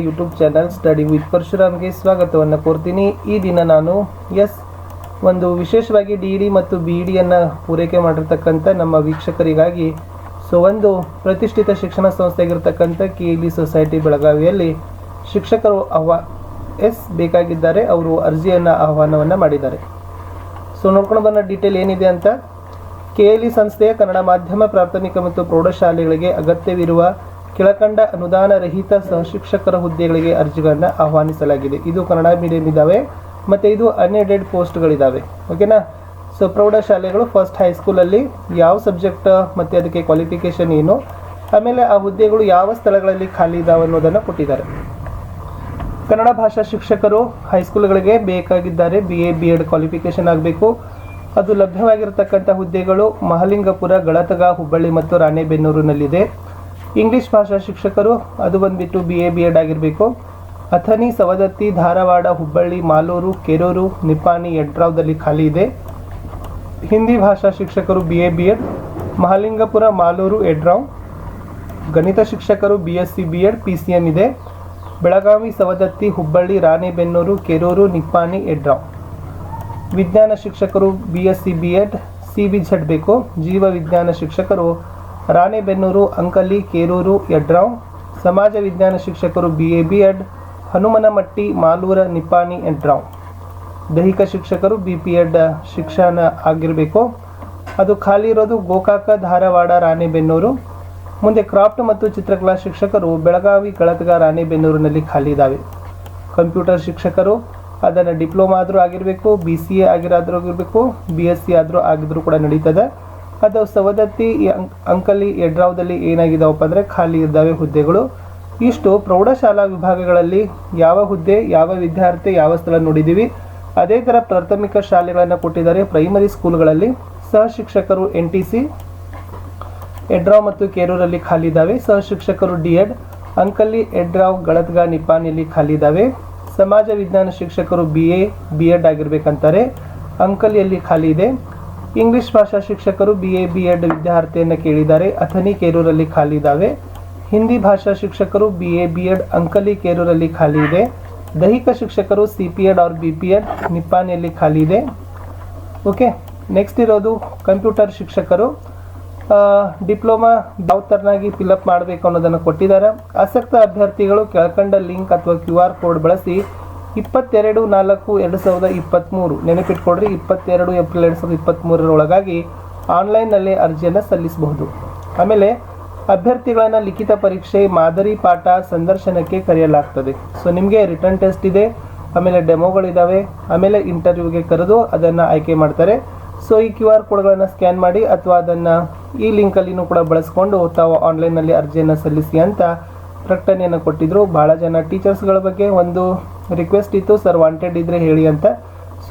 YouTube channel study with ಪರಶುರಾಮ್ಗೆ ಸ್ವಾಗತವನ್ನು ಕೋರ್ತೀನಿ. ಈ ದಿನ ನಾನು ಒಂದು ವಿಶೇಷವಾಗಿ ಡಿ ಮತ್ತು ಬಿ ಡಿಯನ್ನು ಪೂರೈಕೆ ಮಾಡಿರ್ತಕ್ಕಂಥ ನಮ್ಮ ವೀಕ್ಷಕರಿಗಾಗಿ ಒಂದು ಪ್ರತಿಷ್ಠಿತ ಶಿಕ್ಷಣ ಸಂಸ್ಥೆಯಾಗಿರ್ತಕ್ಕಂಥ KLE ಸೊಸೈಟಿ ಬೆಳಗಾವಿಯಲ್ಲಿ ಶಿಕ್ಷಕರು ಬೇಕಾಗಿದ್ದಾರೆ. ಅವರು ಅರ್ಜಿಯನ್ನು ಆಹ್ವಾನವನ್ನು ಮಾಡಿದ್ದಾರೆ. ನೋಡ್ಕೊಂಡು ಬನ್ನ ಡೀಟೇಲ್ ಏನಿದೆ ಅಂತ. KLE ಸಂಸ್ಥೆಯ ಕನ್ನಡ ಮಾಧ್ಯಮ ಪ್ರಾಥಮಿಕ ಮತ್ತು ಪ್ರೌಢಶಾಲೆಗಳಿಗೆ ಅಗತ್ಯವಿರುವ ಕೆಳಕಂಡ ಅನುದಾನ ರಹಿತ ಸಹಶಿಕ್ಷಕರ ಹುದ್ದೆಗಳಿಗೆ ಅರ್ಜಿಗಳನ್ನು ಆಹ್ವಾನಿಸಲಾಗಿದೆ. ಇದು ಕನ್ನಡ ಮೀಡಿಯಂ ಇದ್ದಾವೆ ಮತ್ತು ಇದು ಅನ್ಎಡೆಡ್ ಪೋಸ್ಟ್ಗಳಿದ್ದಾವೆ. ಓಕೆನಾ. ಪ್ರೌಢಶಾಲೆಗಳು ಫಸ್ಟ್ ಹೈಸ್ಕೂಲಲ್ಲಿ ಯಾವ ಸಬ್ಜೆಕ್ಟ್ ಮತ್ತು ಅದಕ್ಕೆ ಕ್ವಾಲಿಫಿಕೇಷನ್ ಏನು, ಆಮೇಲೆ ಆ ಹುದ್ದೆಗಳು ಯಾವ ಸ್ಥಳಗಳಲ್ಲಿ ಖಾಲಿ ಇದ್ದಾವೆ ಅನ್ನೋದನ್ನು ಕೊಟ್ಟಿದ್ದಾರೆ. ಕನ್ನಡ ಭಾಷಾ ಶಿಕ್ಷಕರು ಹೈಸ್ಕೂಲ್ಗಳಿಗೆ ಬೇಕಾಗಿದ್ದಾರೆ. BA BEd ಕ್ವಾಲಿಫಿಕೇಷನ್ ಆಗಬೇಕು. ಅದು ಲಭ್ಯವಾಗಿರತಕ್ಕಂಥ ಹುದ್ದೆಗಳು ಮಹಲಿಂಗಪುರ, ಗಳತಗ, ಹುಬ್ಬಳ್ಳಿ ಮತ್ತು ರಾಣೆಬೆನ್ನೂರಿನಲ್ಲಿದೆ. ಇಂಗ್ಲೀಷ್ ಭಾಷಾ ಶಿಕ್ಷಕರು ಅದು ಬಂದುಬಿಟ್ಟು BA BEd ಆಗಿರಬೇಕು. ಅಥಣಿ, ಸವದತ್ತಿ, ಧಾರವಾಡ, ಹುಬ್ಬಳ್ಳಿ, ಮಾಲೂರು, ಕೆರೂರು, ನಿಪ್ಪಾಣಿ, ಯಡ್ರಾವ್ದಲ್ಲಿ ಖಾಲಿ ಇದೆ. ಹಿಂದಿ ಭಾಷಾ ಶಿಕ್ಷಕರು BA BEd, ಮಹಲಿಂಗಪುರ, ಮಾಲೂರು, ಯಡ್ರಾವ್. ಗಣಿತ ಶಿಕ್ಷಕರು BSc BEd PCM ಇದೆ. ಬೆಳಗಾವಿ, ಸವದತ್ತಿ, ಹುಬ್ಬಳ್ಳಿ, ರಾಣೆಬೆನ್ನೂರು, ಕೆರೂರು, ನಿಪ್ಪಾಣಿ, ಯಡ್ರಾವ್. ವಿಜ್ಞಾನ ಶಿಕ್ಷಕರು BSc BEd CBZ ಬೇಕು. ಜೀವ ವಿಜ್ಞಾನ ಶಿಕ್ಷಕರು ರಾಣೆಬೆನ್ನೂರು, ಅಂಕಲಿ, ಕೆರೂರು, ಯಡ್ರಾವ್. ಸಮಾಜ ವಿಜ್ಞಾನ ಶಿಕ್ಷಕರು BA BEd ಹನುಮನಮಟ್ಟಿ, ಮಾಲೂರ, ನಿಪ್ಪಾಣಿ, ಯಡ್ರಾವ್. ದೈಹಿಕ ಶಿಕ್ಷಕರು BPEd ಶಿಕ್ಷಣ ಆಗಿರಬೇಕು. ಅದು ಖಾಲಿ ಇರೋದು ಗೋಕಾಕ, ಧಾರವಾಡ, ರಾಣೆಬೆನ್ನೂರು. ಮುಂದೆ ಕ್ರಾಫ್ಟ್ ಮತ್ತು ಚಿತ್ರಕಲಾ ಶಿಕ್ಷಕರು ಬೆಳಗಾವಿ, ಗಳತಗ, ರಾಣೆಬೆನ್ನೂರಿನಲ್ಲಿ ಖಾಲಿ ಇದ್ದಾವೆ. ಕಂಪ್ಯೂಟರ್ ಶಿಕ್ಷಕರು ಅದನ್ನು ಡಿಪ್ಲೊಮಾ ಆದರೂ ಆಗಿರಬೇಕು, BCA ಆಗಿರಬೇಕು, BSc ಆದರೂ ಆಗಿದ್ರೂ ಕೂಡ ನಡೀತದೆ. ಅದು ಸವದತ್ತಿ, ಅಂಕಲಿ, ಯಡ್ರಾವ್ದಲ್ಲಿ ಏನಾಗಿದ್ದಾವಪ್ಪ ಅಂದರೆ ಖಾಲಿ ಇದ್ದಾವೆ ಹುದ್ದೆಗಳು. ಇಷ್ಟು ಪ್ರೌಢಶಾಲಾ ವಿಭಾಗಗಳಲ್ಲಿ ಯಾವ ಹುದ್ದೆ, ಯಾವ ವಿದ್ಯಾರ್ಥಿ, ಯಾವ ಸ್ಥಳ ನೋಡಿದ್ದೀವಿ. ಅದೇ ಥರ ಪ್ರಾಥಮಿಕ ಶಾಲೆಗಳನ್ನು ಕೊಟ್ಟಿದ್ದಾರೆ. ಪ್ರೈಮರಿ ಸ್ಕೂಲ್ಗಳಲ್ಲಿ ಸಹಶಿಕ್ಷಕರು NTC, ಯಡ್ರಾವ್ ಮತ್ತು ಕೆರೂರಲ್ಲಿ ಖಾಲಿ ಇದ್ದಾವೆ. ಸಹಶಿಕ್ಷಕರು DEd ಅಂಕಲಿ, ಯಡ್ರಾವ್, ಗಳತಗ, ನಿಪ್ಪಾಣಿಯಲ್ಲಿ ಖಾಲಿ ಇದ್ದಾವೆ. ಸಮಾಜ ವಿಜ್ಞಾನ ಶಿಕ್ಷಕರು BA BEd ಆಗಿರಬೇಕಂತಾರೆ. ಅಂಕಲಿಯಲ್ಲಿ ಖಾಲಿ ಇದೆ. ಇಂಗ್ಲೀಷ್ ಭಾಷಾ ಶಿಕ್ಷಕರು BA BEd ವಿದ್ಯಾರ್ಥಿಯನ್ನು ಕೇಳಿದ್ದಾರೆ. ಅಥಣಿ, ಕೆರೂರಲ್ಲಿ ಖಾಲಿ ಇದ್ದಾವೆ. ಹಿಂದಿ ಭಾಷಾ ಶಿಕ್ಷಕರು BA BEd ಅಂಕಲಿ, ಕೆರೂರಲ್ಲಿ ಖಾಲಿ ಇದೆ. ದೈಹಿಕ ಶಿಕ್ಷಕರು CPEd ಆರ್ BPEd ನಿಪ್ಪಾಣಿಯಲ್ಲಿ ಖಾಲಿ ಇದೆ. ಓಕೆ. ನೆಕ್ಸ್ಟ್ ಇರೋದು ಕಂಪ್ಯೂಟರ್ ಶಿಕ್ಷಕರು. ಡಿಪ್ಲೊಮಾ ಯಾವ ಥರನಾಗಿ ಫಿಲಪ್ ಮಾಡಬೇಕು ಅನ್ನೋದನ್ನು ಕೊಟ್ಟಿದ್ದಾರೆ. ಆಸಕ್ತ ಅಭ್ಯರ್ಥಿಗಳು ಕೆಳಕಂಡ ಲಿಂಕ್ ಅಥವಾ QR ಕೋಡ್ ಬಳಸಿ 22/4/2023 ನೆನಪಿಟ್ಕೊಡ್ರಿ. 22 ಏಪ್ರಿಲ್ 2023 ಆನ್ಲೈನ್ನಲ್ಲಿ ಅರ್ಜಿಯನ್ನು ಸಲ್ಲಿಸಬಹುದು. ಆಮೇಲೆ ಅಭ್ಯರ್ಥಿಗಳನ್ನು ಲಿಖಿತ ಪರೀಕ್ಷೆ, ಮಾದರಿ ಪಾಠ, ಸಂದರ್ಶನಕ್ಕೆ ಕರೆಯಲಾಗ್ತದೆ. ನಿಮಗೆ ರಿಟರ್ನ್ ಟೆಸ್ಟ್ ಇದೆ, ಆಮೇಲೆ ಡೆಮೋಗಳಿದ್ದಾವೆ, ಆಮೇಲೆ ಇಂಟರ್ವ್ಯೂಗೆ ಕರೆದು ಅದನ್ನು ಆಯ್ಕೆ ಮಾಡ್ತಾರೆ. ಈ QR ಕೋಡ್ಗಳನ್ನು ಸ್ಕ್ಯಾನ್ ಮಾಡಿ ಅಥವಾ ಅದನ್ನು ಈ ಲಿಂಕಲ್ಲಿನೂ ಕೂಡ ಬಳಸ್ಕೊಂಡು ತಾವು ಆನ್ಲೈನಲ್ಲಿ ಅರ್ಜಿಯನ್ನು ಸಲ್ಲಿಸಿ ಅಂತ ಪ್ರಕಟಣೆಯನ್ನು ಕೊಟ್ಟಿದ್ದರು. ಭಾಳ ಜನ ಟೀಚರ್ಸ್ಗಳ ಬಗ್ಗೆ ಒಂದು ರಿಕ್ವೆಸ್ಟ್ ಇತ್ತು, ಸರ್ ವಾಂಟೆಡ್ ಇದ್ದರೆ ಹೇಳಿ ಅಂತ.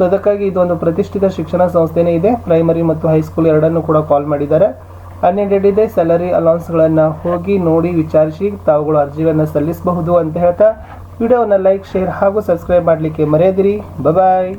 ಅದಕ್ಕಾಗಿ ಇದೊಂದು ಪ್ರತಿಷ್ಠಿತ ಶಿಕ್ಷಣ ಸಂಸ್ಥೆನೇ ಇದೆ. ಪ್ರೈಮರಿ ಮತ್ತು ಹೈಸ್ಕೂಲ್ ಎರಡನ್ನೂ ಕೂಡ ಕಾಲ್ ಮಾಡಿದ್ದಾರೆ. ಅನ್ಎಡೆಡ್ ಇದೆ. ಸ್ಯಾಲರಿ ಅಲೌನ್ಸ್ಗಳನ್ನು ಹೋಗಿ ನೋಡಿ ವಿಚಾರಿಸಿ ತಾವುಗಳು ಅರ್ಜಿಯನ್ನು ಸಲ್ಲಿಸಬಹುದು ಅಂತ ಹೇಳ್ತಾ ವಿಡಿಯೋವನ್ನು ಲೈಕ್, ಶೇರ್ ಹಾಗೂ ಸಬ್ಸ್ಕ್ರೈಬ್ ಮಾಡಲಿಕ್ಕೆ ಮರೆಯದಿರಿ. ಬಾಯ್.